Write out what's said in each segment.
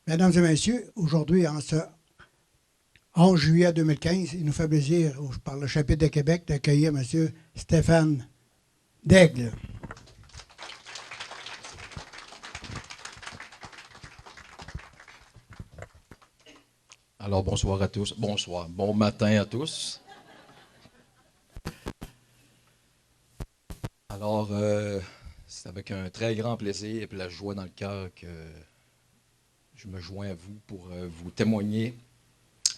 Mesdames et messieurs, aujourd'hui, en ce 11 juillet 2015, il nous fait plaisir, par le chapitre de Québec, d'accueillir M. Stéphane Daigle. Alors, bonsoir à tous. Bonsoir. Bon matin à tous. Alors, c'est avec un très grand plaisir et la joie dans le cœur que je me joins à vous pour vous témoigner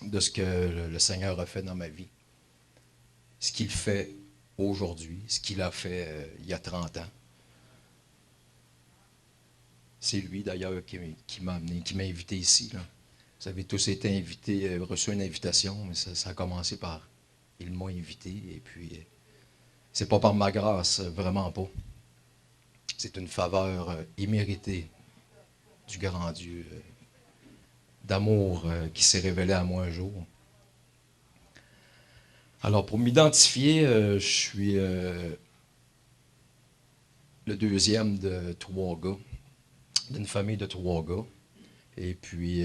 de ce que le Seigneur a fait dans ma vie. Ce qu'il fait aujourd'hui, ce qu'il a fait il y a 30 ans. C'est lui d'ailleurs qui m'a amené, qui m'a invité ici, là. Vous avez tous été invités, reçu une invitation, mais ça a commencé par il m'a invité et puis c'est pas par ma grâce, vraiment pas. C'est une faveur imméritée du grand Dieu, d'amour qui s'est révélé à moi un jour. Alors, pour m'identifier, je suis le deuxième de 3 gars, d'une famille de 3 gars. Et puis,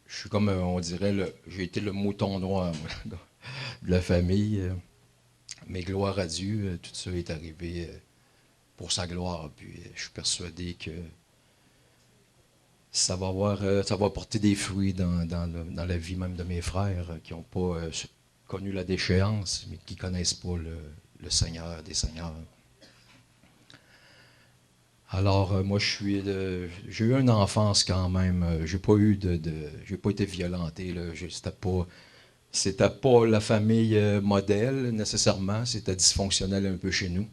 je suis comme, on dirait, j'ai été le mouton noir moi, de la famille. Mais gloire à Dieu, tout ça est arrivé pour sa gloire. Puis, je suis persuadé que ça va porter des fruits dans la vie même de mes frères qui n'ont pas connu la déchéance, mais qui ne connaissent pas le Seigneur des Seigneurs. Alors, moi, j'ai eu une enfance quand même. J'ai pas été violenté, là. C'était pas la famille modèle nécessairement. C'était dysfonctionnel un peu chez nous.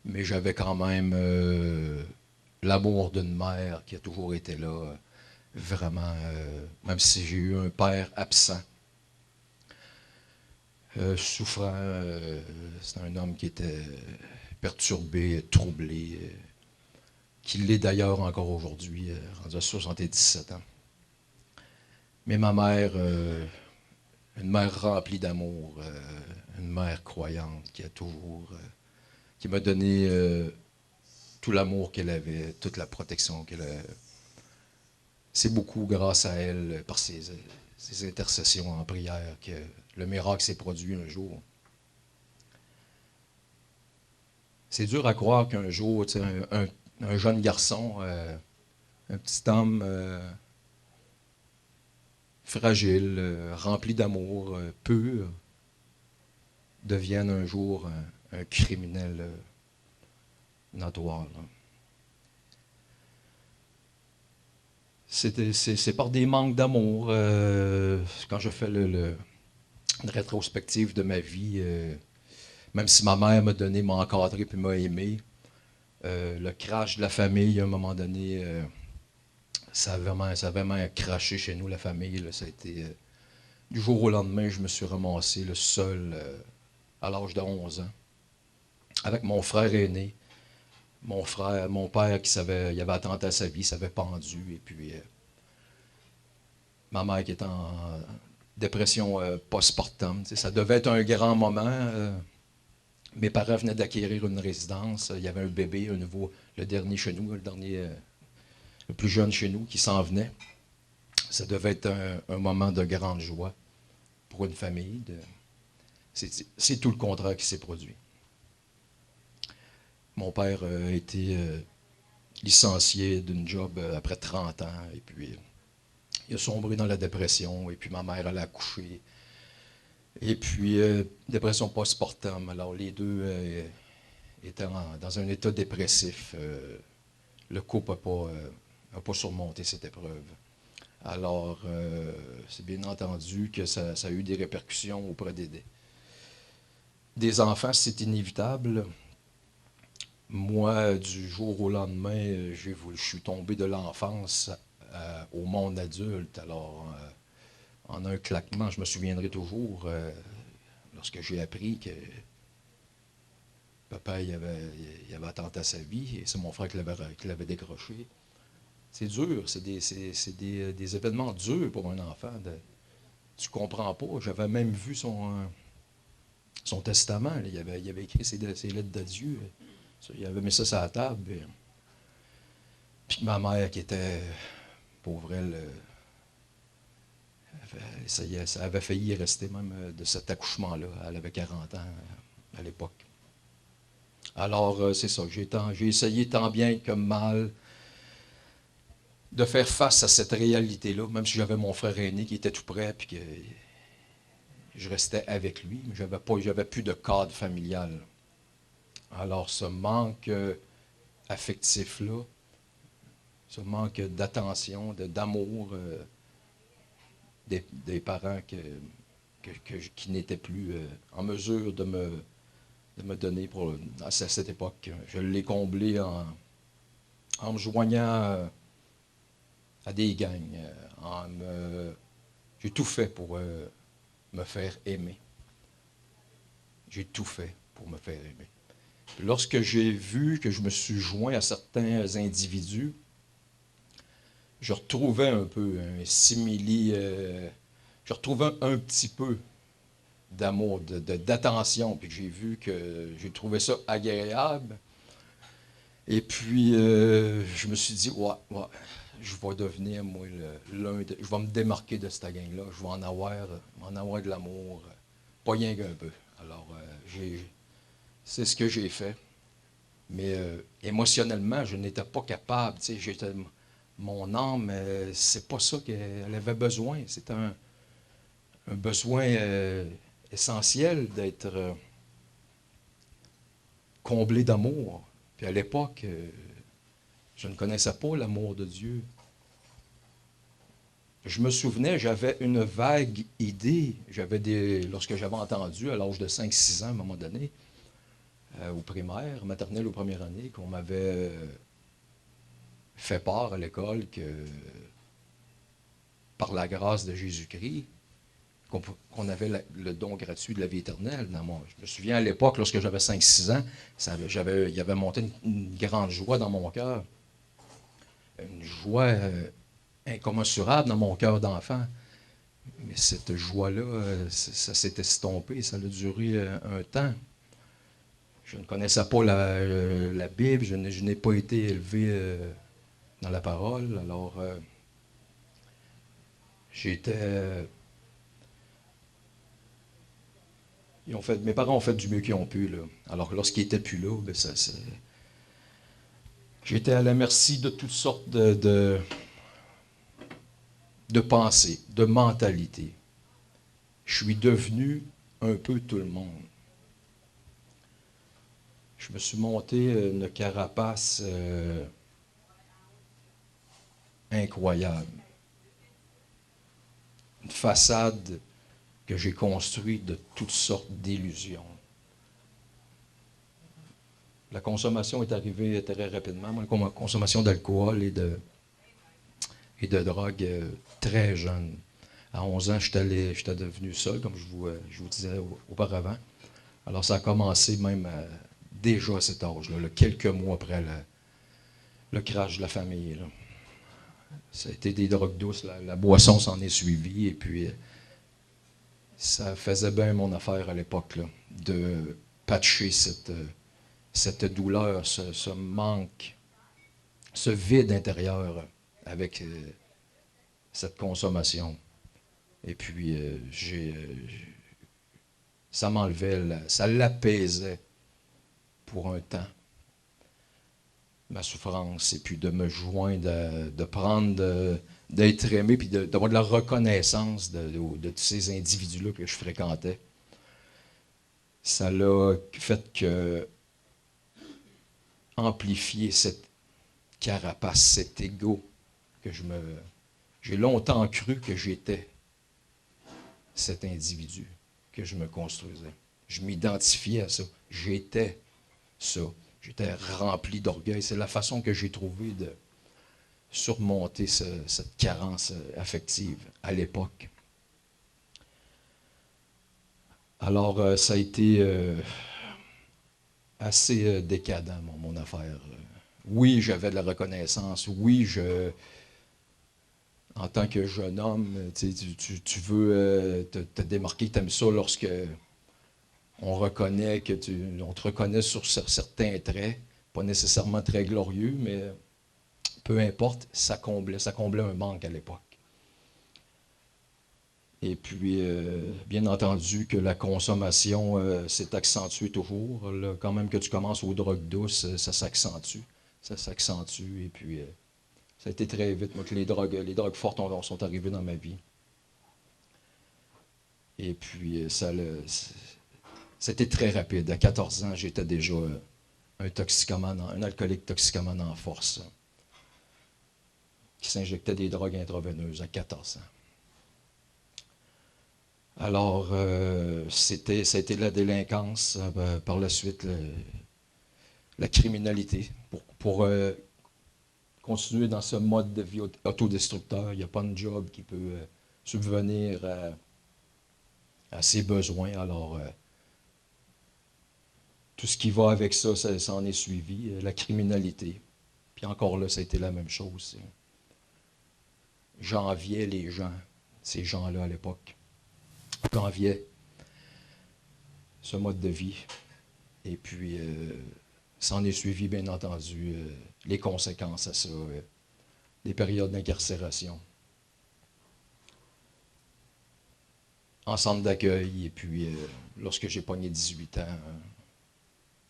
Mais j'avais quand même l'amour d'une mère qui a toujours été là. Vraiment, même si j'ai eu un père absent, souffrant, c'est un homme qui était perturbé, troublé, qui l'est d'ailleurs encore aujourd'hui, rendu à 77 ans. Mais ma mère, une mère remplie d'amour, une mère croyante qui m'a donné tout l'amour qu'elle avait, toute la protection qu'elle avait. C'est beaucoup grâce à elle, par ses intercessions en prière, que le miracle s'est produit un jour. C'est dur à croire qu'un jour, un jeune garçon, un petit homme fragile, rempli d'amour, pur, devienne un jour un criminel notoire, là. C'est par des manques d'amour. Quand je fais une rétrospective de ma vie, même si ma mère m'a encadré puis m'a aimé, le crash de la famille, à un moment donné, ça a vraiment craché chez nous, la famille, là. Ça a été, du jour au lendemain, je me suis ramassé le seul à l'âge de 11 ans, avec mon frère aîné. Mon père il avait attenté à sa vie, s'avait pendu, et puis ma mère qui était en dépression postpartum. Ça devait être un grand moment. Mes parents venaient d'acquérir une résidence. Il y avait un bébé, le dernier chez nous, le plus jeune chez nous, qui s'en venait. Ça devait être un moment de grande joie pour une famille. C'est tout le contraire qui s'est produit. Mon père a été licencié d'une job après 30 ans, et puis il a sombré dans la dépression, et puis ma mère, elle a accouché. Et puis, dépression postpartum. Alors, les deux étaient dans un état dépressif. Le couple n'a pas surmonté cette épreuve. Alors, c'est bien entendu que ça a eu des répercussions auprès des enfants, c'est inévitable. Moi, du jour au lendemain, je suis tombé de l'enfance au monde adulte. Alors, en un claquement, je me souviendrai toujours, lorsque j'ai appris que papa il avait attenté à sa vie, et c'est mon frère qui l'avait décroché. C'est dur, c'est des événements durs pour un enfant. Tu comprends pas. J'avais même vu son testament, là. Il avait écrit ses lettres d'adieu. Il avait mis ça sur la table. Puis ma mère qui était, pauvre elle, ça avait failli rester même de cet accouchement-là. Elle avait 40 ans à l'époque. Alors, c'est ça, j'ai essayé tant bien que mal de faire face à cette réalité-là, même si j'avais mon frère aîné qui était tout près, puis que je restais avec lui, mais j'avais plus de cadre familial. Alors, ce manque affectif-là, ce manque d'attention, d'amour des parents qui n'étaient plus en mesure de me donner à cette époque. Je l'ai comblé en me joignant à des gangs. J'ai tout fait pour me faire aimer. J'ai tout fait pour me faire aimer. Puis lorsque j'ai vu que je me suis joint à certains individus, je retrouvais un peu un simili, je retrouvais un petit peu d'amour, d'attention, puis que j'ai vu que j'ai trouvé ça agréable. Et puis, je me suis dit, ouais, je vais devenir, moi, je vais me démarquer de cette gang-là. Je vais en avoir de l'amour, pas rien qu'un peu. Alors, c'est ce que j'ai fait. Mais émotionnellement, je n'étais pas capable. Tu sais, mon âme, c'est pas ça qu'elle avait besoin. C'est un besoin essentiel d'être comblé d'amour. Puis à l'époque, je ne connaissais pas l'amour de Dieu. Je me souvenais, j'avais une vague idée. Lorsque j'avais entendu, à l'âge de 5-6 ans, à un moment donné, au primaire, maternelle ou première année, qu'on m'avait fait part à l'école que, par la grâce de Jésus-Christ, qu'on avait le don gratuit de la vie éternelle. Je me souviens à l'époque, lorsque j'avais 5-6 ans, il y avait monté une grande joie dans mon cœur. Une joie incommensurable dans mon cœur d'enfant. Mais cette joie-là, ça s'est estompé, ça a duré un temps. Je ne connaissais pas la Bible, je n'ai pas été élevé dans la parole. Alors, mes parents ont fait du mieux qu'ils ont pu, là. Alors, lorsqu'ils n'étaient plus là, ben j'étais à la merci de toutes sortes de pensées, de mentalités. Je suis devenu un peu tout le monde. Je me suis monté une carapace incroyable. Une façade que j'ai construite de toutes sortes d'illusions. La consommation est arrivée très rapidement. La consommation d'alcool et de drogue très jeune. À 11 ans, j'étais devenu seul, comme je vous disais auparavant. Alors, ça a commencé même déjà à cet âge-là, quelques mois après le crash de la famille. Là. Ça a été des drogues douces, la boisson s'en est suivie, et puis ça faisait bien mon affaire à l'époque, là, de patcher cette douleur, ce manque, ce vide intérieur avec cette consommation. Et puis, ça m'enlevait, ça l'apaisait pour un temps, ma souffrance, et puis de me joindre, d'être aimé, puis d'avoir de la reconnaissance de tous ces individus-là que je fréquentais. Ça l'a fait que amplifier cette carapace, cet ego que j'ai longtemps cru que j'étais cet individu, que je me construisais. Je m'identifiais à ça. J'étais ça. J'étais rempli d'orgueil. C'est la façon que j'ai trouvé de surmonter cette carence affective à l'époque. Alors, ça a été assez décadent, mon affaire. Oui, j'avais de la reconnaissance. Oui, en tant que jeune homme, tu veux te démarquer, tu aimes ça lorsque on te reconnaît sur certains traits, pas nécessairement très glorieux, mais peu importe, ça comblait un manque à l'époque. Et puis, bien entendu, que la consommation s'est accentuée toujours. Là, quand même que tu commences aux drogues douces, ça s'accentue. Ça s'accentue. Et puis, ça a été très vite, moi, que les drogues fortes sont arrivées dans ma vie. Et puis, c'était très rapide. À 14 ans, j'étais déjà un toxicomane, un alcoolique toxicomane en force, qui s'injectait des drogues intraveineuses à 14 ans. Alors, ça a été la délinquance, par la suite, la criminalité. Pour continuer dans ce mode de vie autodestructeur, il n'y a pas de job qui peut subvenir à ses besoins. Alors, tout ce qui va avec ça, ça en est suivi, la criminalité. Puis encore là, ça a été la même chose. J'enviais les gens, ces gens-là à l'époque. J'enviais ce mode de vie. Et puis, ça en est suivi, bien entendu, les conséquences à ça, des périodes d'incarcération, en centre d'accueil, et puis, lorsque j'ai pogné 18 ans,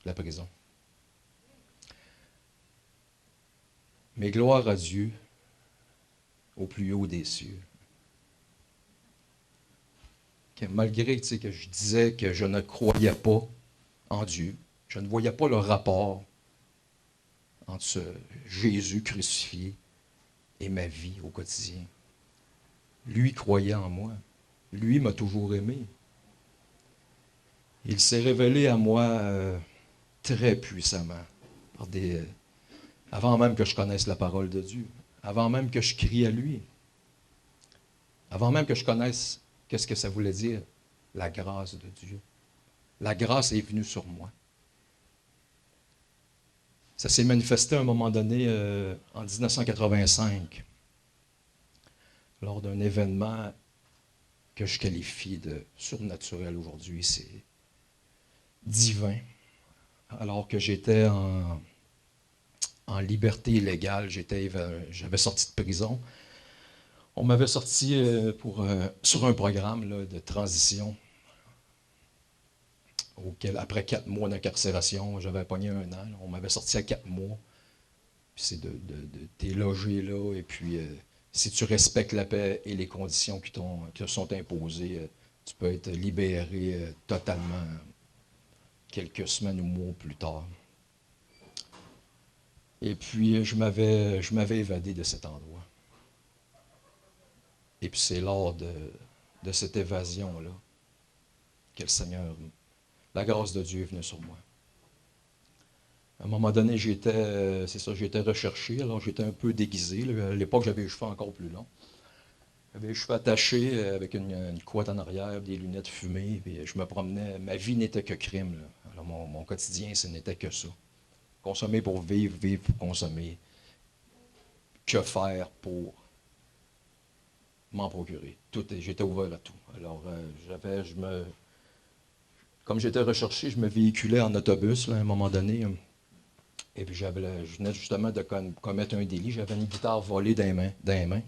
la prison. Mais gloire à Dieu, au plus haut des cieux, que malgré que je disais que je ne croyais pas en Dieu, je ne voyais pas le rapport entre ce Jésus crucifié et ma vie au quotidien. Lui croyait en moi. Lui m'a toujours aimé. Il s'est révélé à moi très puissamment, avant même que je connaisse la parole de Dieu, avant même que je crie à lui, avant même que je connaisse qu'est-ce que ça voulait dire, la grâce de Dieu. La grâce est venue sur moi. Ça s'est manifesté à un moment donné en 1985, lors d'un événement que je qualifie de surnaturel aujourd'hui. C'est divin. Alors que j'étais en liberté illégale, j'avais sorti de prison. On m'avait sorti sur un programme là, de transition. Après 4 mois d'incarcération, j'avais pogné 1 an. On m'avait sorti à 4 mois. Puis c'est t'es logé là, et puis si tu respectes la paix et les conditions qui te sont imposées, tu peux être libéré totalement quelques semaines ou mois plus tard. Et puis je m'avais évadé de cet endroit. Et puis c'est lors de cette évasion-là que le Seigneur, la grâce de Dieu est venue sur moi. À un moment donné, j'étais recherché, alors j'étais un peu déguisé. Là. À l'époque, j'avais les cheveux encore plus longs. J'avais les cheveux attachés avec une couette en arrière, des lunettes fumées, puis je me promenais. Ma vie n'était que crime. Là. Alors mon quotidien, ce n'était que ça. Consommer pour vivre, vivre pour consommer. Que faire pour m'en procurer? J'étais ouvert à tout. Alors, comme j'étais recherché, je me véhiculais en autobus là, à un moment donné. Et puis je venais justement de commettre un délit. J'avais une guitare volée dans les mains.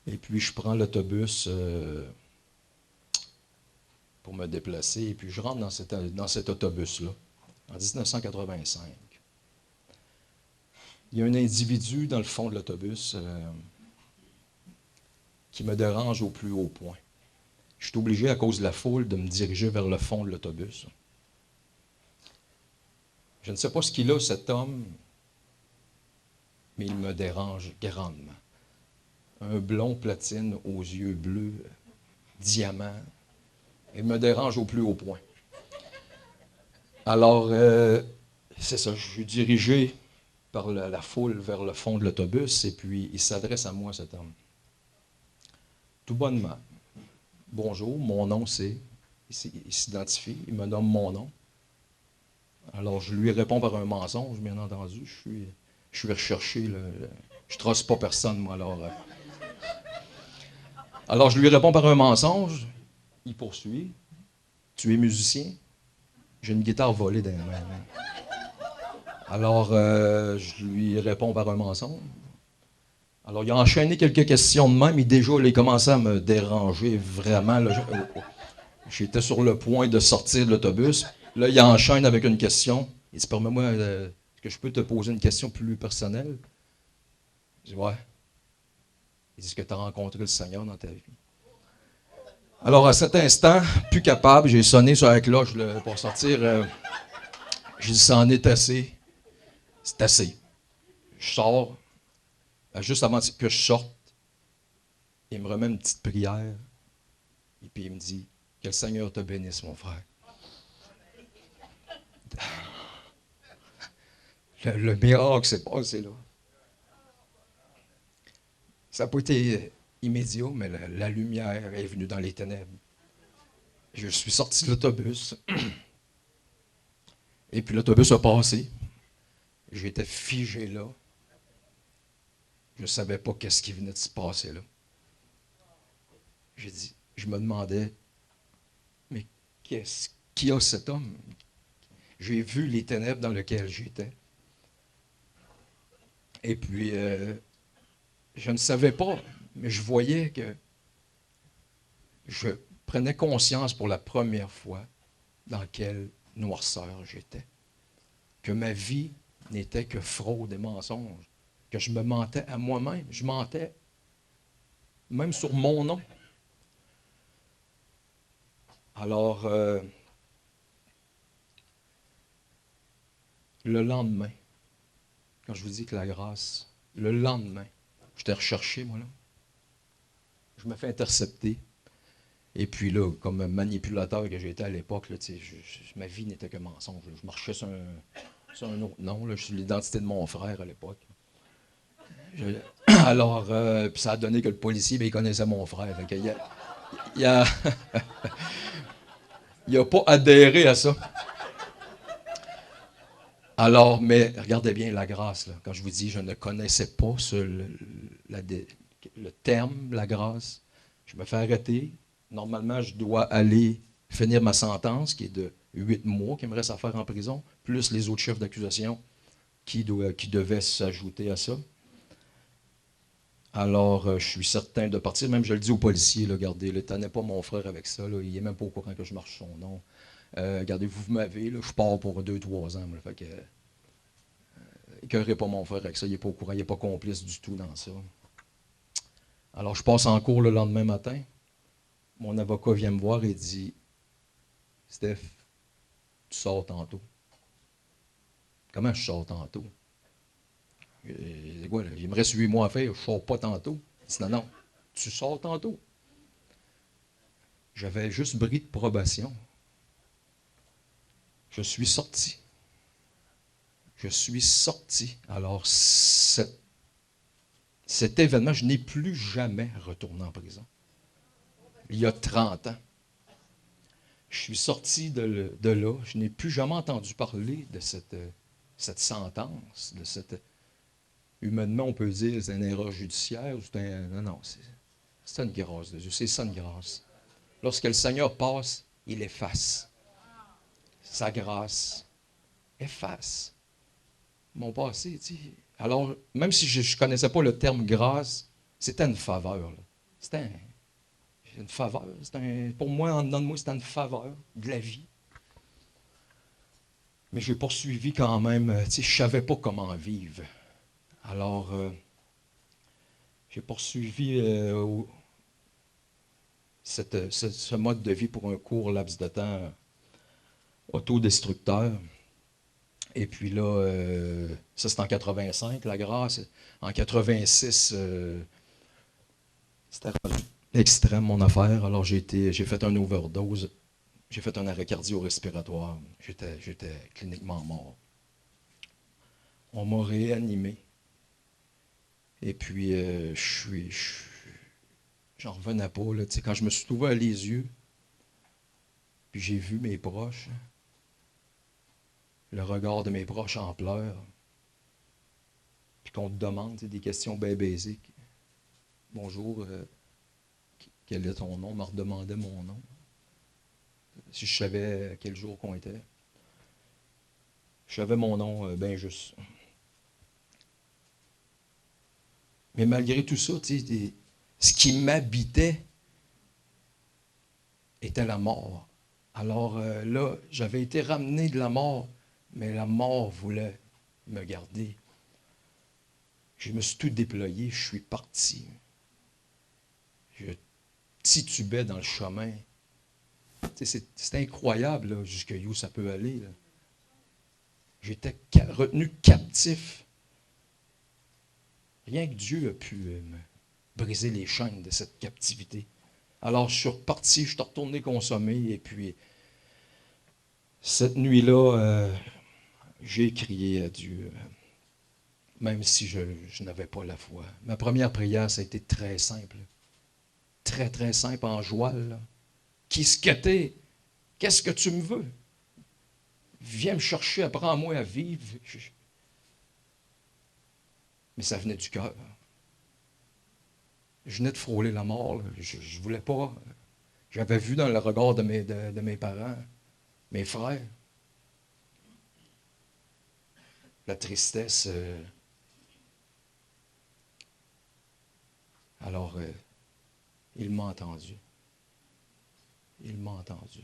Et puis je prends l'autobus pour me déplacer. Et puis je rentre dans cet autobus-là, en 1985. Il y a un individu dans le fond de l'autobus qui me dérange au plus haut point. Je suis obligé, à cause de la foule, de me diriger vers le fond de l'autobus. Je ne sais pas ce qu'il a, cet homme, mais il me dérange grandement. Un blond platine aux yeux bleus, diamant. Il me dérange au plus haut point. Alors, c'est ça, je suis dirigé par la foule vers le fond de l'autobus, et puis il s'adresse à moi, cet homme. Tout bonnement. Bonjour, mon nom c'est... Il s'identifie, il me nomme mon nom. Alors, je lui réponds par un mensonge, bien entendu. Je suis recherché. Là. Je ne trosse pas personne, moi. Alors, je lui réponds par un mensonge. Il poursuit. Tu es musicien? J'ai une guitare volée dans les mains. Alors, je lui réponds par un mensonge. Alors, il a enchaîné quelques questions de même, et déjà, il commençait à me déranger vraiment. Là. J'étais sur le point de sortir de l'autobus. Là, il enchaîne avec une question. Il dit, permets-moi, est-ce que je peux te poser une question plus personnelle? Je dis, ouais. Il dit, est-ce que tu as rencontré le Seigneur dans ta vie? Alors, à cet instant, plus capable, j'ai sonné sur la cloche pour sortir. J'ai dit, ça en est assez. C'est assez. Je sors. Juste avant que je sorte, il me remet une petite prière. Et puis il me dit, que le Seigneur te bénisse, mon frère. Le miracle s'est passé là. Ça n'a pas été immédiat, mais la lumière est venue dans les ténèbres. Je suis sorti de l'autobus. Et puis l'autobus a passé. J'étais figé là. Je ne savais pas qu'est-ce qui venait de se passer là. Je me demandais, mais qu'est-ce qu'il y a cet homme? J'ai vu les ténèbres dans lesquelles j'étais. Et puis, je ne savais pas, mais je voyais que je prenais conscience pour la première fois dans quelle noirceur j'étais. Que ma vie n'était que fraude et mensonge. Que je me mentais à moi-même. Je mentais même sur mon nom. Alors, le lendemain, quand je vous dis que la grâce, le lendemain, j'étais recherché, moi, là. Je me fais intercepter. Et puis là, comme manipulateur que j'étais à l'époque, là, ma vie n'était que mensonge. Je marchais sur un autre nom. Là, je suis l'identité de mon frère à l'époque. Alors, puis ça a donné que le policier, ben, il connaissait mon frère. Il a, il a pas adhéré à ça. Alors, mais regardez bien la grâce. Là. Quand je vous dis, je ne connaissais pas le terme, la grâce. Je me fais arrêter. Normalement, je dois aller finir ma sentence, qui est de 8 mois, qui me reste à faire en prison, plus les autres chefs d'accusation qui devaient s'ajouter à ça. Alors, je suis certain de partir. Même, je le dis aux policiers, là, regardez, ne tenez pas mon frère avec ça. Là, il n'est même pas au courant que je marche son nom. Regardez, vous m'avez, là, je pars pour 2-3 ans. Là, fait que, écœurez pas mon frère avec ça. Il n'est pas au courant, il n'est pas complice du tout dans ça. Alors, je passe en cours le lendemain matin. Mon avocat vient me voir et dit, Steph, tu sors tantôt. Comment je sors tantôt? Quoi, là? Il me reste 8 mois à faire, je ne sors pas tantôt. Il dit, non, tu sors tantôt. J'avais juste bris de probation. Je suis sorti. Je suis sorti. Alors, cet événement, je n'ai plus jamais retourné en prison. Il y a 30 ans. Je suis sorti de là. Je n'ai plus jamais entendu parler de cette sentence, de cette... Humainement, on peut dire c'est une erreur judiciaire. Non, c'est une grâce de Dieu. C'est ça une grâce. Lorsque le Seigneur passe, il efface. Sa grâce efface mon passé. Alors, même si je ne connaissais pas le terme grâce, c'était une faveur. Là. C'était une faveur. Pour moi, en dedans de moi, c'était une faveur de la vie. Mais j'ai poursuivi quand même. Je ne savais pas comment vivre. Alors, j'ai poursuivi ce mode de vie pour un court laps de temps autodestructeur. Et puis là, ça c'est en 85, la grâce. En 86, c'était extrême mon affaire. Alors j'ai fait un overdose. J'ai fait un arrêt cardio-respiratoire. J'étais cliniquement mort. On m'a réanimé. Et puis, j'en revenais pas. Là, quand je me suis ouvert les yeux, puis j'ai vu mes proches, le regard de mes proches en pleurs, puis qu'on te demande des questions bien basiques. Bonjour, quel est ton nom? On me redemandait mon nom. Si je savais quel jour qu'on était. J'avais mon nom bien juste. Mais malgré tout ça, ce qui m'habitait était la mort. Alors là, j'avais été ramené de la mort, mais la mort voulait me garder. Je me suis tout déployé, je suis parti. Je titubais dans le chemin. C'est incroyable jusqu'où ça peut aller. Là. J'étais retenu captif. Rien que Dieu a pu me briser les chaînes de cette captivité. Alors je suis reparti, je suis retourné consommer, et puis cette nuit-là, j'ai crié à Dieu, même si je n'avais pas la foi. Ma première prière, ça a été très simple. Très, très simple, en joie. Qui ce que t'es? Qu'est-ce que tu me veux? Viens me chercher, apprends-moi à vivre. Mais ça venait du cœur. Je venais de frôler la mort. Je ne voulais pas. J'avais vu dans le regard de mes parents, mes frères, la tristesse. Alors, il m'a entendu. Il m'a entendu.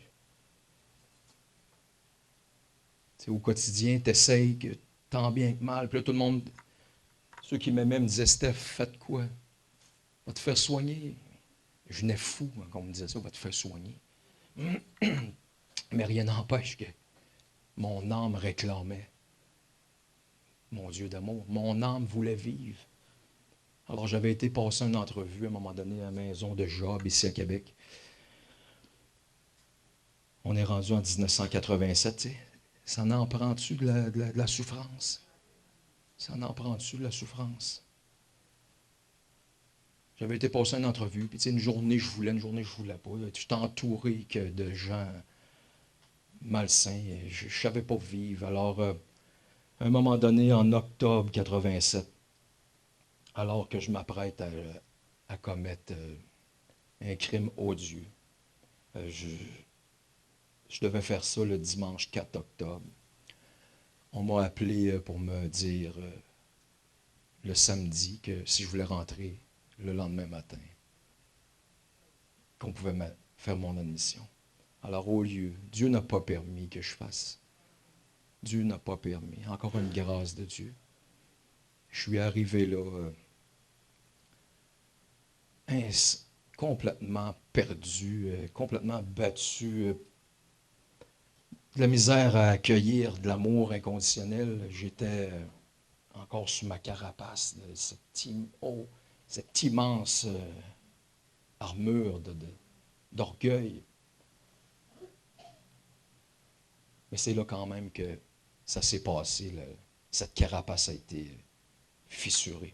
Au quotidien, tu essayes tant bien que mal. Puis là, tout le monde, ceux qui m'aimaient me disaient, Steph, faites quoi? Va te faire soigner. Je venais fou quand on me disait ça, va te faire soigner. Mais rien n'empêche que mon âme réclamait mon Dieu d'amour. Mon âme voulait vivre. Alors j'avais été passer une entrevue à un moment donné à la maison de Job ici à Québec. On est rendu en 1987. Tu sais. Ça en prend-tu de la souffrance? Ça en prend-tu de la souffrance? J'avais été passer une entrevue, puis une journée je voulais, une journée je voulais pas. J'étais entouré de gens malsains. Je ne savais pas vivre. Alors, à un moment donné, en octobre 87, alors que je m'apprête à commettre un crime odieux, je devais faire ça le dimanche 4 octobre. On m'a appelé pour me dire le samedi que si je voulais rentrer le lendemain matin, qu'on pouvait faire mon admission. Alors au lieu, Dieu n'a pas permis que je fasse. Dieu n'a pas permis. Encore une grâce de Dieu. Je suis arrivé là complètement perdu, complètement battu, de la misère à accueillir de l'amour inconditionnel. J'étais encore sous ma carapace de cette immense armure d'orgueil. Mais c'est là quand même que ça s'est passé. Cette carapace a été fissurée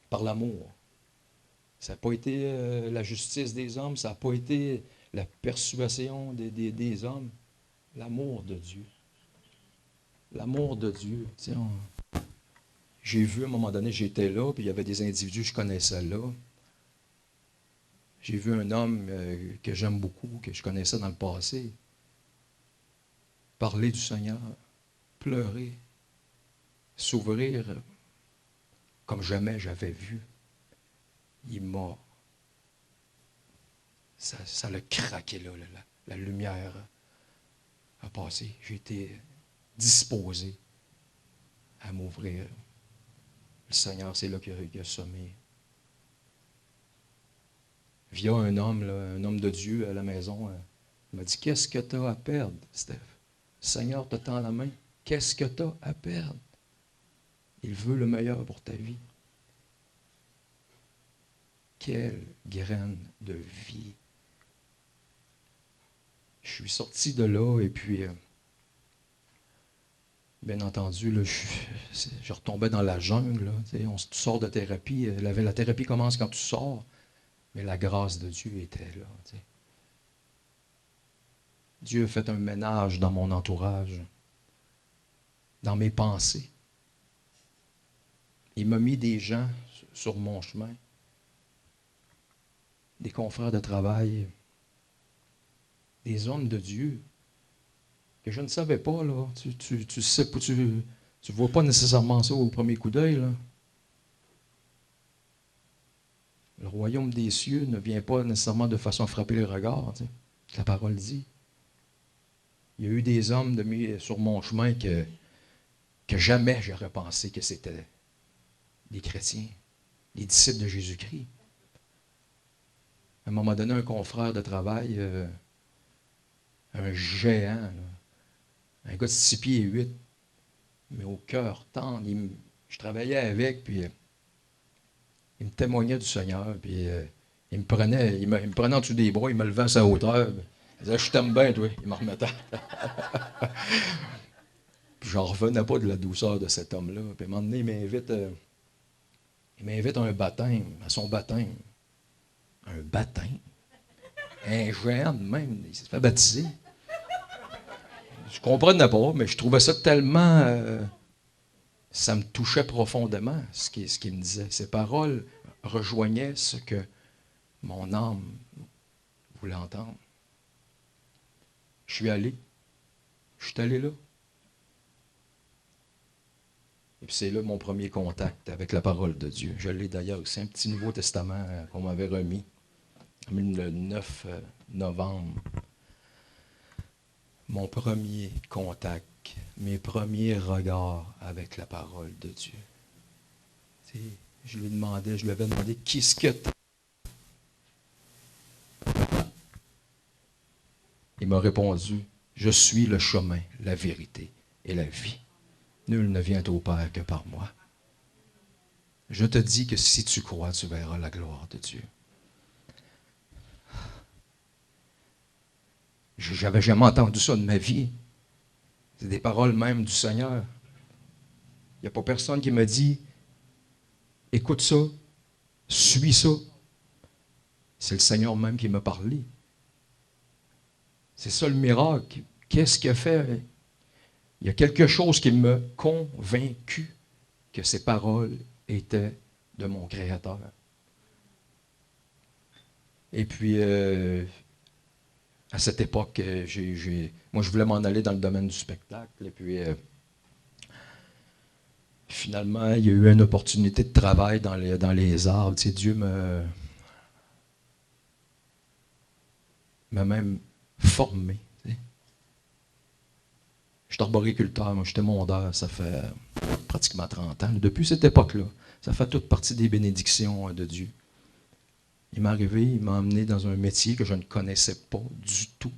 par l'amour. Ça n'a pas été la justice des hommes, ça n'a pas été la persuasion des hommes. L'amour de Dieu. L'amour de Dieu. J'ai vu à un moment donné, j'étais là, puis il y avait des individus que je connaissais là. J'ai vu un homme que j'aime beaucoup, que je connaissais dans le passé, parler du Seigneur, pleurer, s'ouvrir comme jamais j'avais vu. Il m'a... Ça l'a craqué là, la lumière a passé. J'ai été disposé à m'ouvrir. Le Seigneur, c'est là qu'il a sommé. Via un homme, un homme de Dieu à la maison, il m'a dit, qu'est-ce que tu as à perdre, Steph? Le Seigneur te tend la main. Qu'est-ce que tu as à perdre? Il veut le meilleur pour ta vie. Quelle graine de vie. Je suis sorti de là et puis, bien entendu, là, je retombais dans la jungle. Là, tu sors de thérapie. La thérapie commence quand tu sors, mais la grâce de Dieu était là. T'sais. Dieu a fait un ménage dans mon entourage, dans mes pensées. Il m'a mis des gens sur mon chemin, des confrères de travail, des hommes de Dieu que je ne savais pas, là. Tu sais pas, tu vois pas nécessairement ça au premier coup d'œil, là. Le royaume des cieux ne vient pas nécessairement de façon à frapper les regards, tu sais. La parole dit. Il y a eu des hommes sur mon chemin que jamais j'aurais pensé que c'était des chrétiens, les disciples de Jésus-Christ. À un moment donné, un confrère de travail, un géant, là, un gars de 6 pieds et 8, mais au cœur tendre, je travaillais avec, puis il me témoignait du Seigneur, puis il me prenait en dessous des bras, il me levait à sa hauteur. Il disait, je t'aime bien, toi. Il me remettait. Puis j'en revenais pas de la douceur de cet homme-là. Puis à un moment donné, il m'invite à un baptême, à son baptême. Un baptême? Un géant même, il s'est fait baptiser. Je comprenais pas, mais je trouvais ça tellement... ça me touchait profondément, ce qu'il me disait. Ses paroles rejoignaient ce que mon âme voulait entendre. Je suis allé là. Et puis c'est là mon premier contact avec la parole de Dieu. Je l'ai d'ailleurs, c'est un petit Nouveau Testament qu'on m'avait remis le 9 novembre. Mon premier contact, mes premiers regards avec la parole de Dieu. Tu sais, je lui avais demandé, qu'est-ce que t'as? Il m'a répondu, je suis le chemin, la vérité et la vie. Nul ne vient au Père que par moi. Je te dis que si tu crois, tu verras la gloire de Dieu. J'avais jamais entendu ça de ma vie. C'est des paroles même du Seigneur. Il n'y a pas personne qui m'a dit, écoute ça, suis ça. C'est le Seigneur même qui m'a parlé. C'est ça le miracle. Qu'est-ce qu'il a fait? Il y a quelque chose qui m'a convaincu que ces paroles étaient de mon Créateur. Et puis, à cette époque, moi, je voulais m'en aller dans le domaine du spectacle. Et puis, finalement, il y a eu une opportunité de travail dans les arts. Tu sais, Dieu m'a même formé. Tu sais. Je suis arboriculteur, moi, j'étais mondeur, ça fait pratiquement 30 ans. Depuis cette époque-là, ça fait toute partie des bénédictions de Dieu. Il m'est arrivé, il m'a emmené dans un métier que je ne connaissais pas du tout.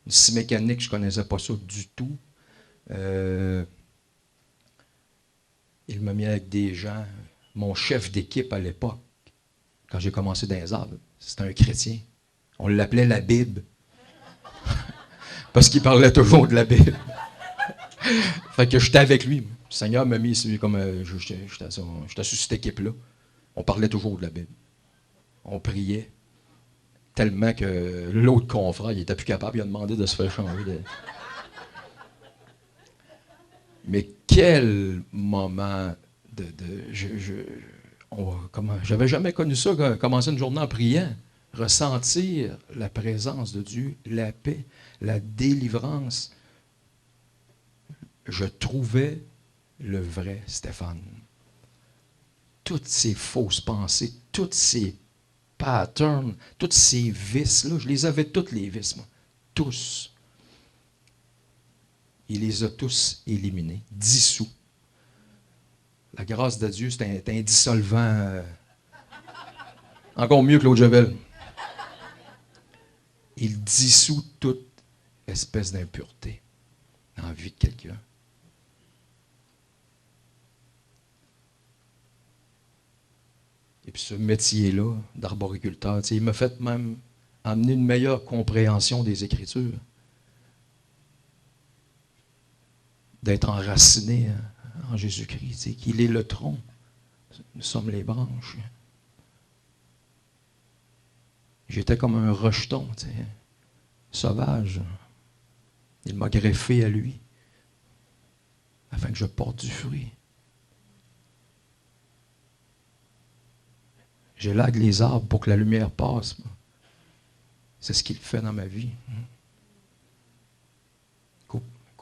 Une scie mécanique, je ne connaissais pas ça du tout. Il m'a mis avec des gens. Mon chef d'équipe à l'époque, quand j'ai commencé dans les arbres, c'était un chrétien. On l'appelait la Bible. Parce qu'il parlait toujours de la Bible. Fait que j'étais avec lui. Le Seigneur m'a mis ici comme j'étais sur cette équipe-là. On parlait toujours de la Bible. On priait. Tellement que l'autre confrère, il n'était plus capable, il a demandé de se faire changer. Mais quel moment j'avais jamais connu ça, commencer une journée en priant, ressentir la présence de Dieu, la paix, la délivrance. Je trouvais le vrai Stéphane. Toutes ces fausses pensées, toutes ces patterns, tous ces vices-là, je les avais tous les vices, moi. Tous. Il les a tous éliminés, dissous. La grâce de Dieu, c'est un dissolvant encore mieux que l'eau de Javel. Il dissout toute espèce d'impureté dans la vie de quelqu'un. Et puis ce métier-là, d'arboriculteur, il m'a fait même amener une meilleure compréhension des Écritures. D'être enraciné en Jésus-Christ, qu'il est le tronc. Nous sommes les branches. J'étais comme un rejeton, sauvage. Il m'a greffé à lui, afin que je porte du fruit. J'élague les arbres pour que la lumière passe. C'est ce qu'il fait dans ma vie.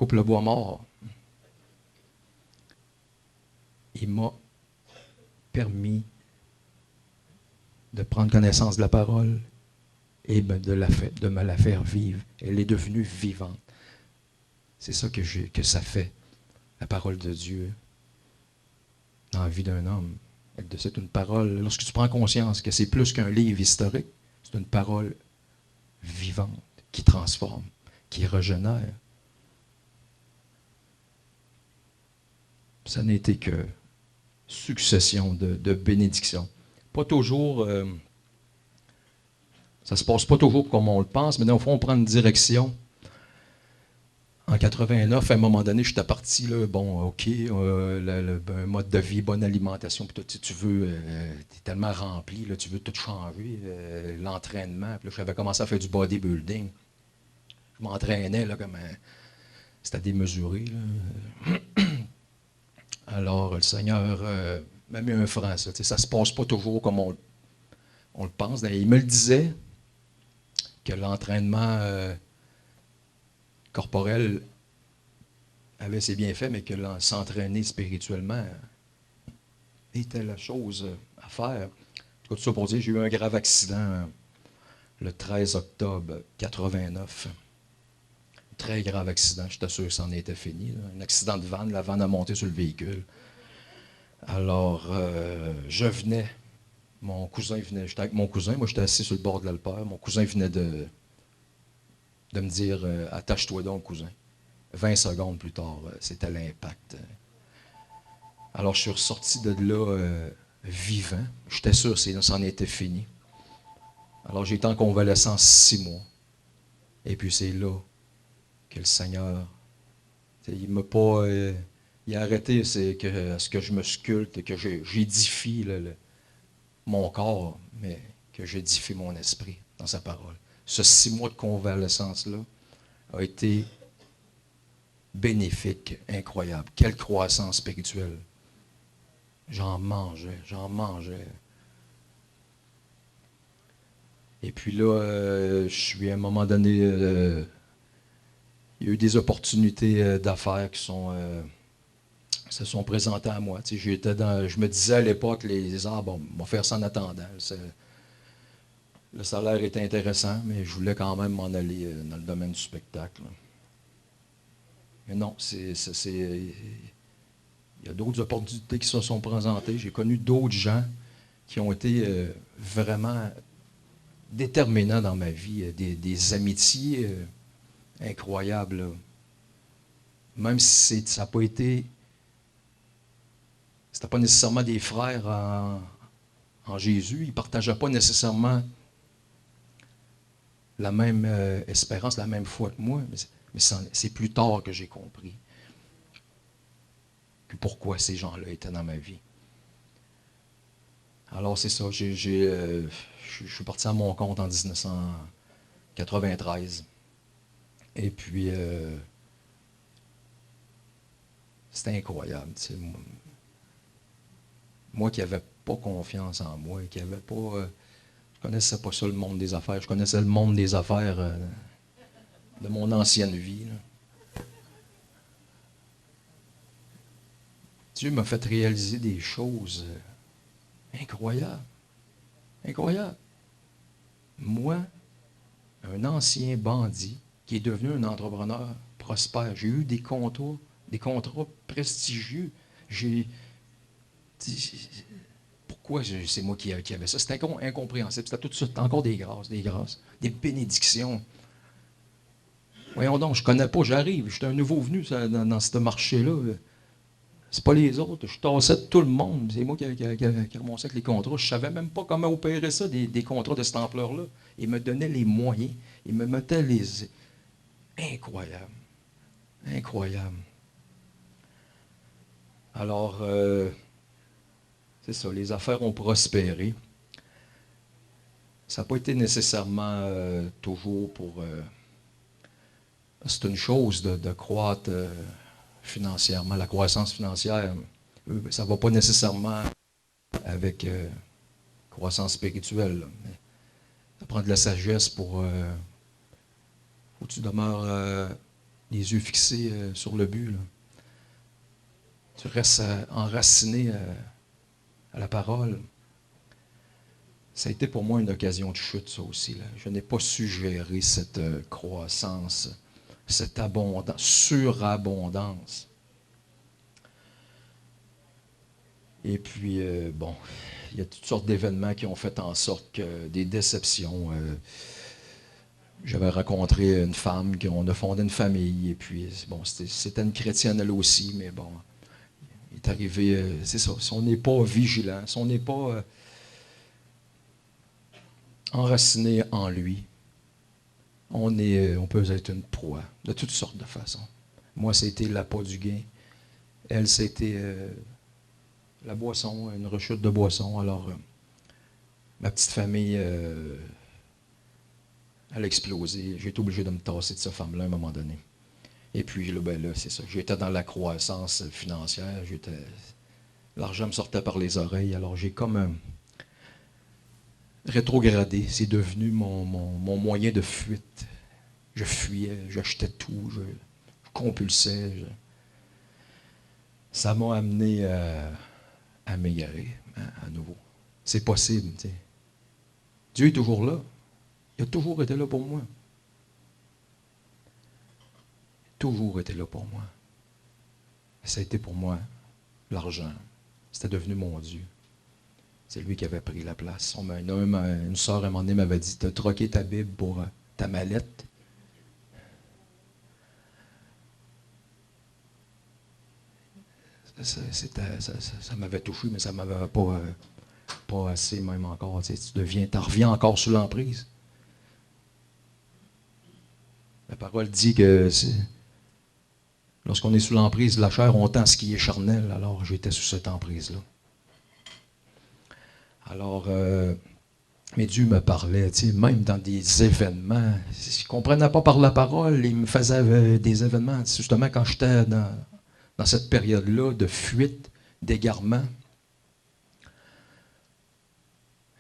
coupe le bois mort. Il m'a permis de prendre connaissance de la parole et de me la faire vivre. Elle est devenue vivante. C'est ça que ça fait, la parole de Dieu, dans la vie d'un homme. C'est une parole, lorsque tu prends conscience que c'est plus qu'un livre historique, c'est une parole vivante, qui transforme, qui régénère. Ça n'a été que succession de bénédictions. Pas toujours, ça se passe pas toujours comme on le pense, mais dans le fond, on prend une direction. En 89, à un moment donné, j'étais parti, là, bon, OK, un mode de vie, bonne alimentation, puis tu veux, tu es tellement rempli, là, tu veux tout changer, l'entraînement. Puis là, j'avais commencé à faire du bodybuilding. Je m'entraînais, là, comme c'était démesuré, là. Alors, le Seigneur m'a mis un frein à ça. Ça ne se passe pas toujours comme on le pense. Il me le disait que l'entraînement corporel avait ses bienfaits, mais que s'entraîner spirituellement était la chose à faire. Tout ça pour dire, j'ai eu un grave accident le 13 octobre 89. Très grave accident, j'étais sûr que c'en était fini. Là. Un accident de van, la vanne a monté sur le véhicule. Alors, je venais, mon cousin venait, j'étais avec mon cousin, moi j'étais assis sur le bord de l'Alpère, mon cousin venait de me dire « Attache-toi donc, cousin ». 20 secondes plus tard, c'était l'impact. Alors, je suis ressorti de là vivant. J'étais sûr que c'en était fini. Alors, j'ai été en convalescence 6 mois. Et puis, c'est là que le Seigneur, il m'a pas... il a arrêté à ce que je me sculpte, que j'édifie mon corps, mais que j'édifie mon esprit dans sa parole. Ce 6 mois de convalescence-là a été bénéfique, incroyable. Quelle croissance spirituelle. J'en mangeais. Et puis là, je suis à un moment donné, il y a eu des opportunités d'affaires qui se sont présentées à moi. Tu sais, je me disais à l'époque, bon, on va faire ça en attendant. Le salaire était intéressant, mais je voulais quand même m'en aller dans le domaine du spectacle. Mais non, il y a d'autres opportunités qui se sont présentées. J'ai connu d'autres gens qui ont été vraiment déterminants dans ma vie, des amitiés incroyables. Là. Même si ça n'a pas été... C'était pas nécessairement des frères en Jésus. Ils ne partageaient pas nécessairement la même espérance, la même foi que moi. Mais c'est plus tard que j'ai compris que pourquoi ces gens-là étaient dans ma vie. Alors c'est ça, je suis parti à mon compte en 1993. Et puis, c'était incroyable. Tu sais, moi qui n'avais pas confiance en moi, qui n'avais pas... je connaissais pas ça, le monde des affaires. Je connaissais le monde des affaires de mon ancienne vie. Là. Dieu m'a fait réaliser des choses incroyables. Incroyables. Moi, un ancien bandit qui est devenu un entrepreneur prospère. J'ai eu des contrats prestigieux. Pourquoi c'est moi qui avais ça? C'était incompréhensible. C'était tout de suite encore des grâces, des bénédictions. Voyons donc, je ne connais pas, j'arrive. J'étais un nouveau venu dans ce marché-là. C'est pas les autres. Je tassais tout le monde. C'est moi qui remonçais avec les contrats. Je ne savais même pas comment opérer ça, des contrats de cette ampleur-là. Ils me donnaient les moyens. Ils me mettaient les... Incroyable. Incroyable. Alors, c'est ça, les affaires ont prospéré. Ça n'a pas été nécessairement toujours pour... c'est une chose de croître financièrement. La croissance financière, ça ne va pas nécessairement avec croissance spirituelle. Là. Mais ça prend de la sagesse pour... faut que tu demeures les yeux fixés sur le but. Là. Tu restes enraciné à la parole. Ça a été pour moi une occasion de chute, ça aussi. Là. Je n'ai pas su gérer cette croissance, cette surabondance. Et puis, bon, il y a toutes sortes d'événements qui ont fait en sorte que des déceptions. J'avais rencontré une femme, on a fondé une famille, et puis, bon, c'était une chrétienne elle aussi, mais bon, il est arrivé, c'est ça, si on n'est pas vigilant, si on n'est pas enraciné en lui, on peut être une proie, de toutes sortes de façons. Moi, c'était l'appât du gain. Elle, c'était la boisson, une rechute de boisson. Alors, ma petite famille, elle a explosé. J'ai été obligé de me tasser de cette femme-là à un moment donné. Et puis, là, c'est ça. J'étais dans la croissance financière. L'argent me sortait par les oreilles. Alors, j'ai comme rétrogradé. C'est devenu mon moyen de fuite. Je fuyais, j'achetais tout, je compulsais. Ça m'a amené à m'égarer à nouveau. C'est possible, tu sais. Dieu est toujours là. Il a toujours été là pour moi. Toujours été là pour moi. Ça a été pour moi l'argent. C'était devenu mon Dieu. C'est lui qui avait pris la place. Une sœur à un moment donné m'avait dit, tu as troqué ta Bible pour ta mallette. Ça m'avait touché, mais ça ne m'avait pas assez même encore. Tu reviens encore sous l'emprise. La parole dit que lorsqu'on est sous l'emprise de la chair, on tend ce qui est charnel. Alors j'étais sous cette emprise-là. Alors, mais Dieu me parlait, même dans des événements. Je ne comprenais pas par la parole, il me faisait des événements. Justement, quand j'étais dans cette période-là de fuite, d'égarement,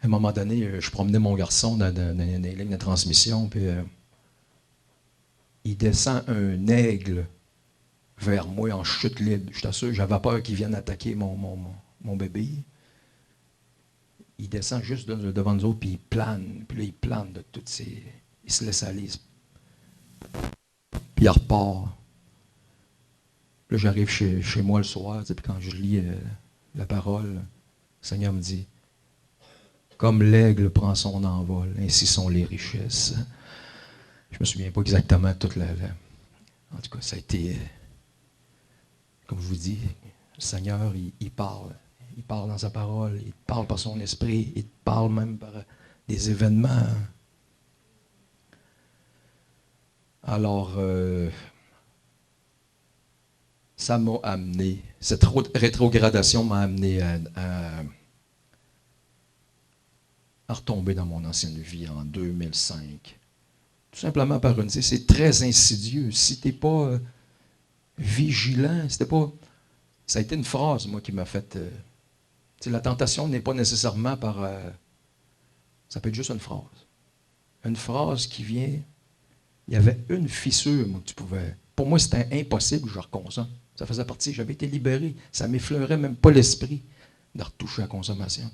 à un moment donné, je promenais mon garçon dans les lignes de transmission, puis il descend un aigle vers moi en chute libre. Je t'assure, j'avais peur qu'il vienne attaquer mon bébé. Il descend juste devant nous autres, puis il plane. Puis là, il plane de toutes ses... Il se laisse aller. Puis il repart. Là, j'arrive chez moi le soir, puis quand je lis la parole, le Seigneur me dit, comme l'aigle prend son envol, ainsi sont les richesses. Je me souviens pas exactement toute En tout cas, ça a été, comme je vous dis, le Seigneur, il parle. Il parle dans sa parole, il parle par son esprit, il parle même par des événements. Alors, ça m'a amené, cette rétrogradation m'a amené à retomber dans mon ancienne vie en 2005. Tout simplement par c'est très insidieux. Si tu n'es pas vigilant, c'était pas... Ça a été une phrase, moi, qui m'a fait... la tentation n'est pas nécessairement par... ça peut être juste une phrase. Une phrase qui vient... Il y avait une fissure, moi, que tu pouvais... Pour moi, c'était impossible, je reconsomme. Ça faisait partie, j'avais été libéré. Ça ne m'effleurait même pas l'esprit de retoucher à la consommation.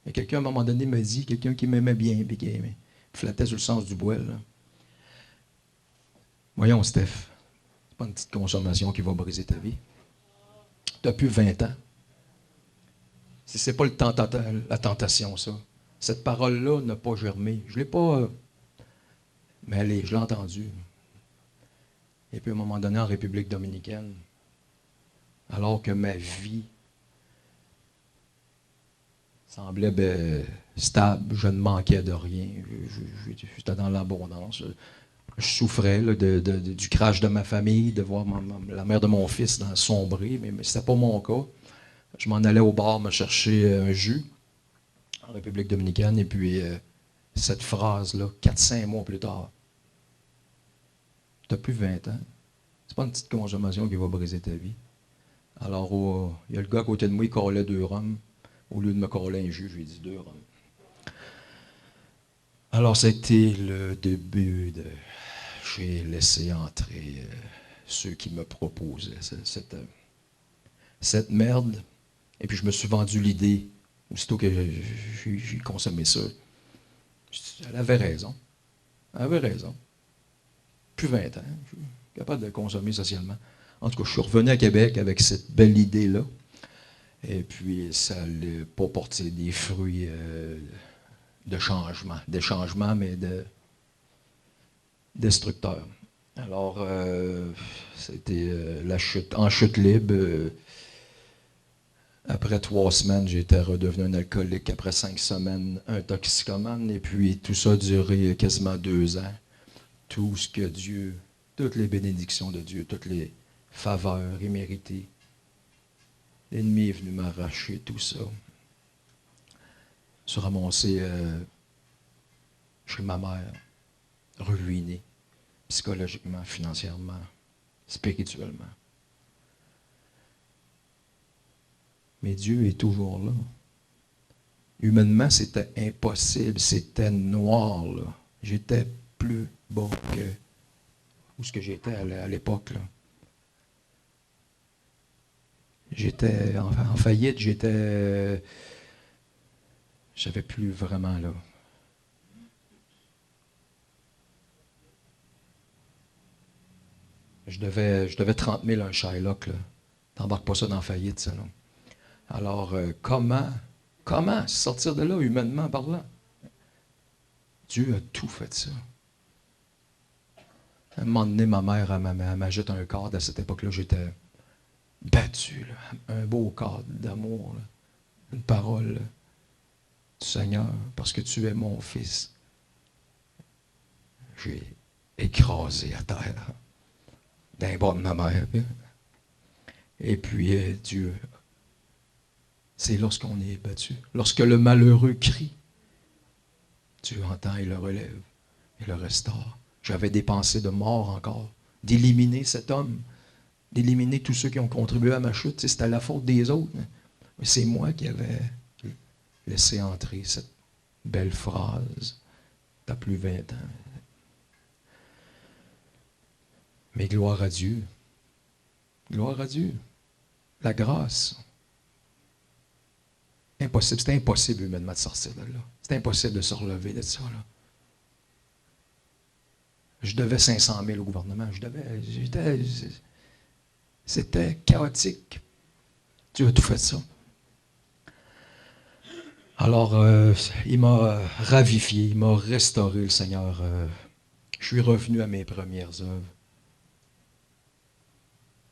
Et quelqu'un, à un moment donné, me dit, quelqu'un qui m'aimait bien, puis qui me flattait sur le sens du poil. Là. Voyons, Steph, c'est pas une petite consommation qui va briser ta vie. Tu as plus 20 ans. Si ce n'est pas la tentation, ça. Cette parole-là n'a pas germé. Je ne l'ai pas... mais allez, je l'ai entendue. Et puis, à un moment donné, en République dominicaine, alors que ma vie semblait stable, je ne manquais de rien, j'étais dans l'abondance. Je souffrais là, du crash de ma famille, de voir la mère de mon fils sombrer, mais ce n'était pas mon cas. Je m'en allais au bar me chercher un jus en République dominicaine, et puis cette phrase-là, 4-5 mois plus tard, tu n'as plus 20 ans. C'est pas une petite consommation qui va briser ta vie. Alors, il y a le gars à côté de moi, il corolait 2 rhums. Au lieu de me coller un jus, je lui ai dit 2 rhums. Alors, c'était le début de j'ai laissé entrer ceux qui me proposaient cette merde. Et puis je me suis vendu l'idée, aussitôt que j'ai consommé ça. Elle avait raison. Elle avait raison. Plus 20 ans, je suis capable de consommer socialement. En tout cas, je suis revenu à Québec avec cette belle idée-là. Et puis, ça n'a pas porté des fruits de changement. Des changements, mais destructeurs. Alors, c'était la chute, en chute libre. Après 3 semaines, j'étais redevenu un alcoolique. Après 5 semaines, un toxicomane. Et puis, tout ça a duré quasiment 2 ans. Tout ce que Dieu, toutes les bénédictions de Dieu, toutes les faveurs imméritées. L'ennemi est venu m'arracher tout ça. Je suis ramassé chez ma mère, ruiné, psychologiquement, financièrement, spirituellement. Mais Dieu est toujours là. Humainement, c'était impossible, c'était noir, là. J'étais plus bas que où ce que j'étais à l'époque, là. J'étais en faillite, j'avais plus vraiment, là. Je devais 30 000 à un Shylock, là. T'embarques pas ça dans la faillite, ça, là. Alors, comment sortir de là, humainement parlant? Dieu a tout fait ça. À un moment donné, ma mère, elle m'ajoute un cadre. À cette époque-là, j'étais battu, là. Un beau cadre d'amour, là. Une parole là, du Seigneur, parce que tu es mon fils. J'ai écrasé à terre, d'un bras de ma mère. Et puis, Dieu, c'est lorsqu'on est battu, lorsque le malheureux crie, Dieu entend et le relève et le restaure. J'avais des pensées de mort encore, d'éliminer cet homme, d'éliminer tous ceux qui ont contribué à ma chute. C'était la faute des autres. Mais c'est moi qui avais laissé entrer cette belle phrase. T'as plus 20 ans. Mais gloire à Dieu. Gloire à Dieu. La grâce. Impossible. C'était impossible humainement de sortir de là. C'était impossible de se relever de ça, là. Je devais 500 000 au gouvernement. C'était chaotique. Dieu a tout fait ça. Alors, il m'a ravifié, il m'a restauré, le Seigneur. Je suis revenu à mes premières œuvres.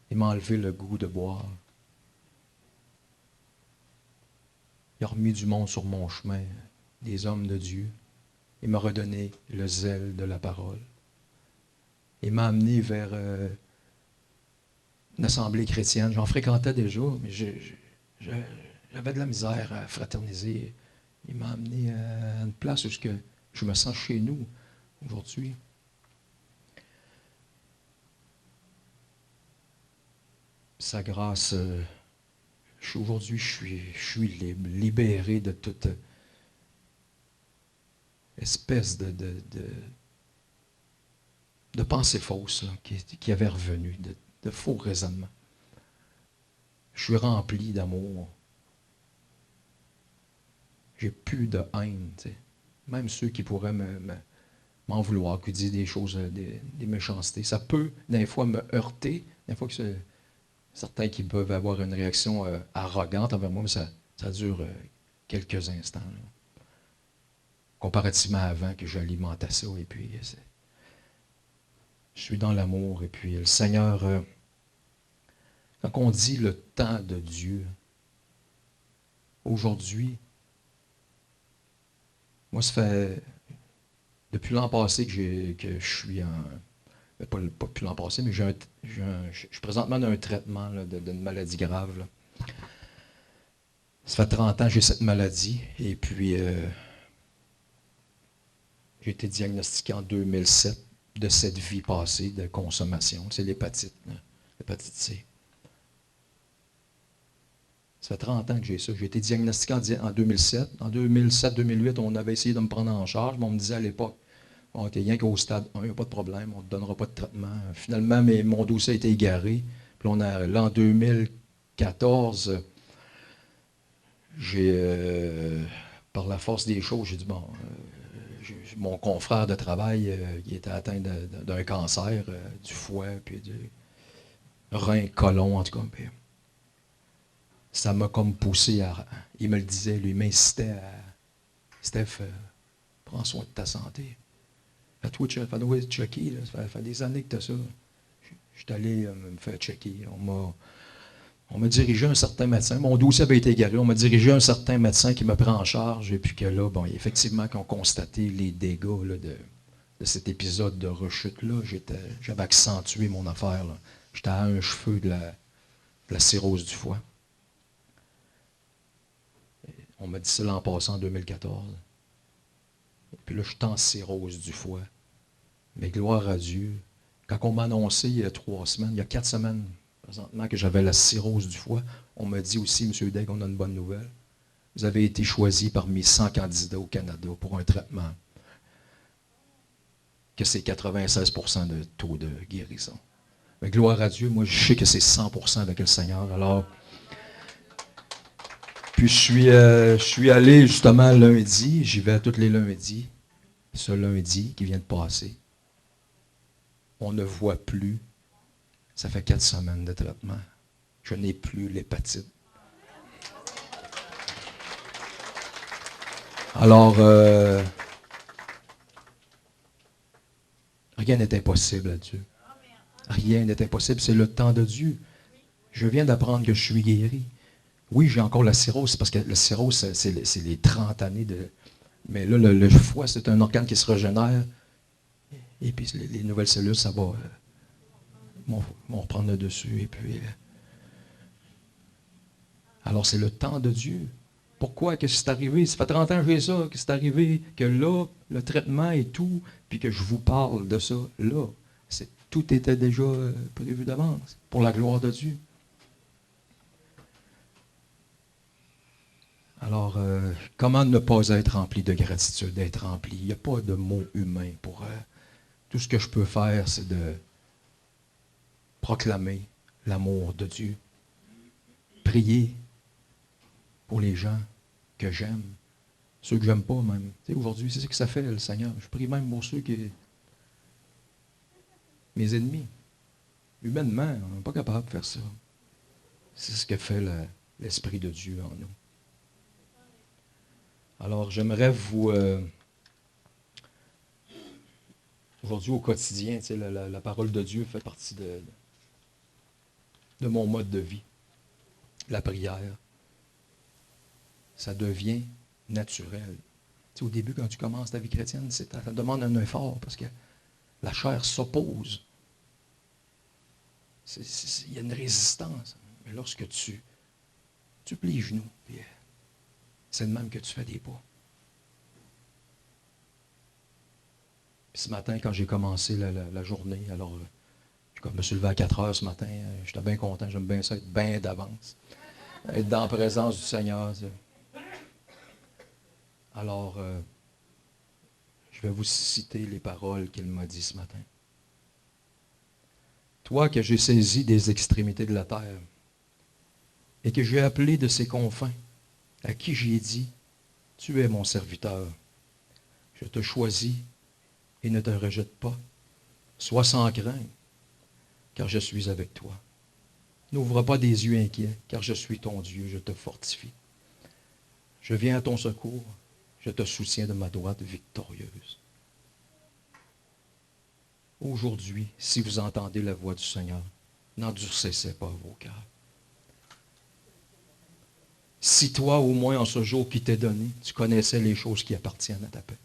Il m'a enlevé le goût de boire. Il a remis du monde sur mon chemin, des hommes de Dieu. Il m'a redonné le zèle de la parole. Il m'a amené vers une assemblée chrétienne. J'en fréquentais déjà, mais j'avais de la misère à fraterniser. Il m'a amené à une place où je me sens chez nous aujourd'hui. Sa grâce, aujourd'hui, je suis libre, libéré de toute espèce de pensées fausses là, qui avaient revenu, de faux raisonnements. Je suis rempli d'amour. J'ai plus de haine. T'sais. Même ceux qui pourraient m'en vouloir, qui disent des choses, des méchancetés. Ça peut, des fois, me heurter. Des fois, que certains qui peuvent avoir une réaction arrogante envers moi, mais ça dure quelques instants. Là. Comparativement à avant que j'alimentais ça. Et puis, je suis dans l'amour. Et puis, le Seigneur, quand on dit le temps de Dieu, aujourd'hui, moi, ça fait depuis l'an passé que je suis en... Pas depuis l'an passé, mais je suis présentement dans un traitement d'une maladie grave. Là. Ça fait 30 ans que j'ai cette maladie. Et puis, j'ai été diagnostiqué en 2007 de cette vie passée de consommation. C'est l'hépatite C. Ça fait 30 ans que j'ai ça. J'ai été diagnostiqué en 2007. En 2007-2008, on avait essayé de me prendre en charge, mais on me disait à l'époque, OK, rien qu'au stade 1, il n'y a pas de problème, on ne te donnera pas de traitement. Finalement, mon dossier a été égaré. Puis là, en 2014, par la force des choses, j'ai dit, bon, mon confrère de travail, il était atteint d'un cancer du foie, puis du rein, côlon, en tout cas. Puis ça m'a comme poussé à... Il me le disait, lui, il m'incitait à... Steph, prends soin de ta santé. Fais-toi checker, là. Ça fait des années que tu as ça. Je suis allé me faire checker. On m'a dirigé un certain médecin. Mon dossier avait été égaré. On m'a dirigé un certain médecin qui me prend en charge. Et puis que là, bon, effectivement, qu'ils ont constaté les dégâts là, de cet épisode de rechute-là. J'avais accentué mon affaire. J'étais à un cheveu de la cirrhose du foie. On m'a dit ça l'an passé, en 2014. Et puis là, je suis en cirrhose du foie. Mais gloire à Dieu. Quand on m'a annoncé il y a 4 semaines, présentement, que j'avais la cirrhose du foie, on m'a dit aussi, M. Degg, on a une bonne nouvelle. Vous avez été choisi parmi 100 candidats au Canada pour un traitement que c'est 96% de taux de guérison. Mais gloire à Dieu, moi je sais que c'est 100% avec le Seigneur. Alors, puis je suis allé justement lundi, j'y vais tous les lundis, ce lundi qui vient de passer. On ne voit plus. Ça fait 4 semaines de traitement. Je n'ai plus l'hépatite. Alors, rien n'est impossible à Dieu. Rien n'est impossible. C'est le temps de Dieu. Je viens d'apprendre que je suis guéri. Oui, j'ai encore la cirrhose, parce que la cirrhose, c'est les 30 années de... Mais là, le foie, c'est un organe qui se régénère. Et puis, les nouvelles cellules, ça va... vont reprendre le dessus. Et puis, alors, c'est le temps de Dieu. Pourquoi que c'est arrivé? Ça fait 30 ans que j'ai ça, que c'est arrivé, que là, le traitement et tout, puis que je vous parle de ça, là. Tout était déjà prévu d'avance, pour la gloire de Dieu. Alors, comment ne pas être rempli de gratitude, d'être rempli? Il n'y a pas de mot humain pour... tout ce que je peux faire, c'est de proclamer l'amour de Dieu. Prier pour les gens que j'aime, ceux que j'aime pas même. Tu sais, aujourd'hui, c'est ce que ça fait, le Seigneur. Je prie même pour ceux qui... mes ennemis. Humainement, on n'est pas capable de faire ça. C'est ce que fait l'Esprit de Dieu en nous. Alors, j'aimerais vous... aujourd'hui, au quotidien, tu sais, la parole de Dieu fait partie de mon mode de vie. La prière, ça devient naturel. Tu sais, au début, quand tu commences ta vie chrétienne, ça demande un effort parce que la chair s'oppose. Il y a une résistance. Mais lorsque tu plies les genoux, puis c'est de même que tu fais des pas. Puis ce matin, quand j'ai commencé la journée, alors je me suis levé à 4 heures ce matin, j'étais bien content, j'aime bien ça, être bien d'avance. Être dans la présence du Seigneur. Alors, je vais vous citer les paroles qu'il m'a dit ce matin. Toi que j'ai saisi des extrémités de la terre et que j'ai appelé de ses confins, à qui j'ai dit, tu es mon serviteur. Je te choisis et ne te rejette pas. Sois sans crainte, car je suis avec toi. N'ouvre pas des yeux inquiets, car je suis ton Dieu, je te fortifie. Je viens à ton secours, je te soutiens de ma droite victorieuse. Aujourd'hui, si vous entendez la voix du Seigneur, n'endurcissez pas vos cœurs. Si toi, au moins en ce jour qui t'est donné, tu connaissais les choses qui appartiennent à ta paix.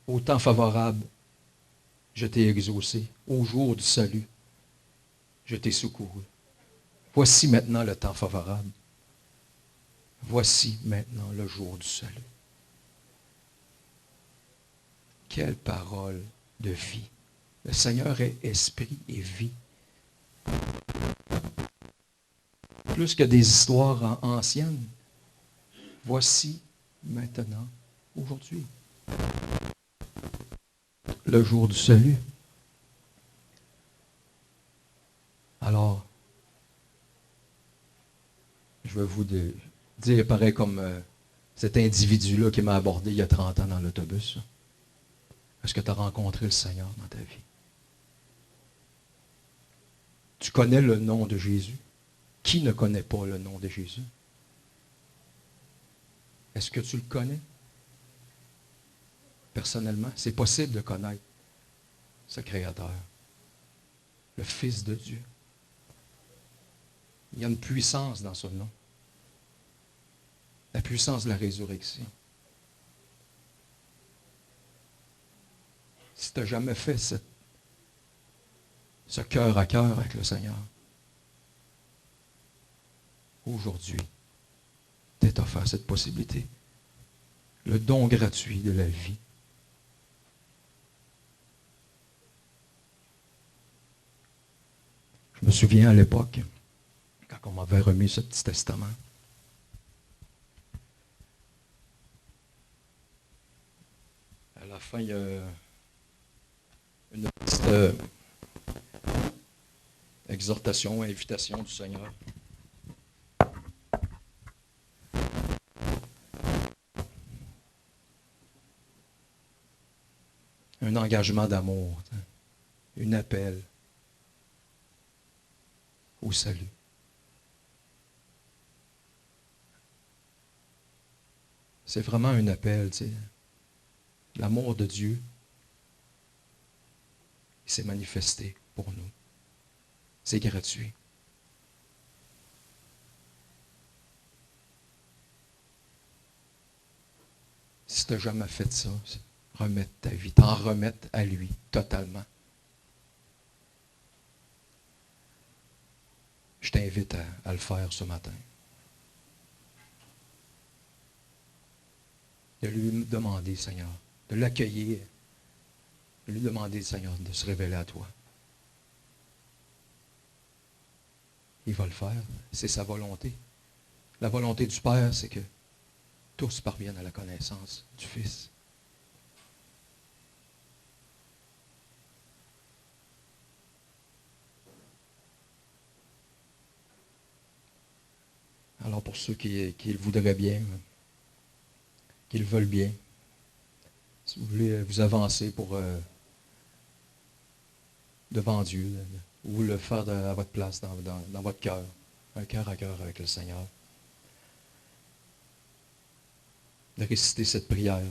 Au temps favorable, je t'ai exaucé. Au jour du salut, je t'ai secouru. Voici maintenant le temps favorable. Voici maintenant le jour du salut. Quelle parole de vie. Le Seigneur est esprit et vie. Plus que des histoires anciennes. Voici maintenant, aujourd'hui. Le jour du salut. Alors, je vais vous dire pareil comme cet individu-là qui m'a abordé il y a 30 ans dans l'autobus. Est-ce que tu as rencontré le Seigneur dans ta vie? Tu connais le nom de Jésus? Qui ne connaît pas le nom de Jésus? Est-ce que tu le connais? Personnellement, c'est possible de connaître ce Créateur, le Fils de Dieu. Il y a une puissance dans ce nom. La puissance de la résurrection. Si tu n'as jamais fait ce cœur à cœur avec le Seigneur, aujourd'hui, t'est offert cette possibilité. Le don gratuit de la vie. Je me souviens à l'époque, quand on m'avait remis ce petit testament, à la fin, il y a une petite exhortation, invitation du Seigneur. Un engagement d'amour, un appel au salut. C'est vraiment un appel, tu sais. L'amour de Dieu, il s'est manifesté pour nous. C'est gratuit. Si tu n'as jamais fait ça, remettre ta vie, t'en remettre à lui totalement. Je t'invite à le faire ce matin. De lui demander, Seigneur, de l'accueillir, de lui demander, Seigneur, de se révéler à toi. Il va le faire, c'est sa volonté. La volonté du Père, c'est que tous parviennent à la connaissance du Fils. Alors pour ceux qui le voudraient bien, qui le veulent bien, si vous voulez vous avancer pour devant Dieu, ou le faire à votre place, dans votre cœur, un cœur à cœur avec le Seigneur, de réciter cette prière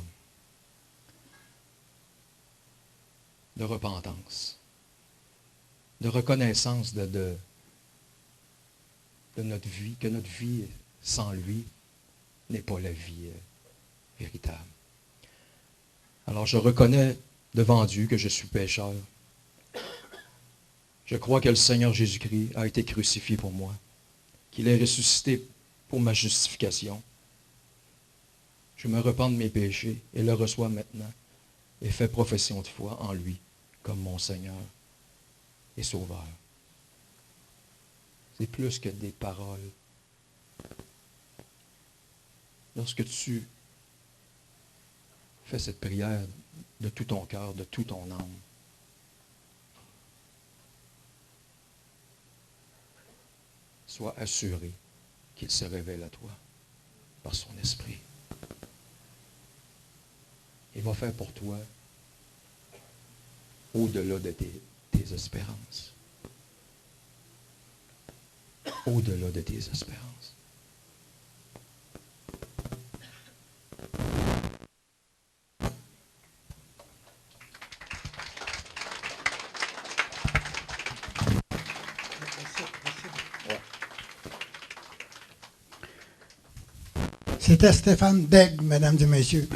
de repentance, de reconnaissance de notre vie, que notre vie sans lui n'est pas la vie véritable. Alors je reconnais devant Dieu que je suis pécheur. Je crois que le Seigneur Jésus-Christ a été crucifié pour moi, qu'il est ressuscité pour ma justification. Je me repens de mes péchés et le reçois maintenant et fais profession de foi en lui comme mon Seigneur et Sauveur. C'est plus que des paroles. Lorsque tu fais cette prière de tout ton cœur, de tout ton âme, sois assuré qu'il se révèle à toi par son esprit. Il va faire pour toi au-delà de tes espérances. Au-delà de tes espérances. C'était Stéphane Daigle, mesdames et messieurs.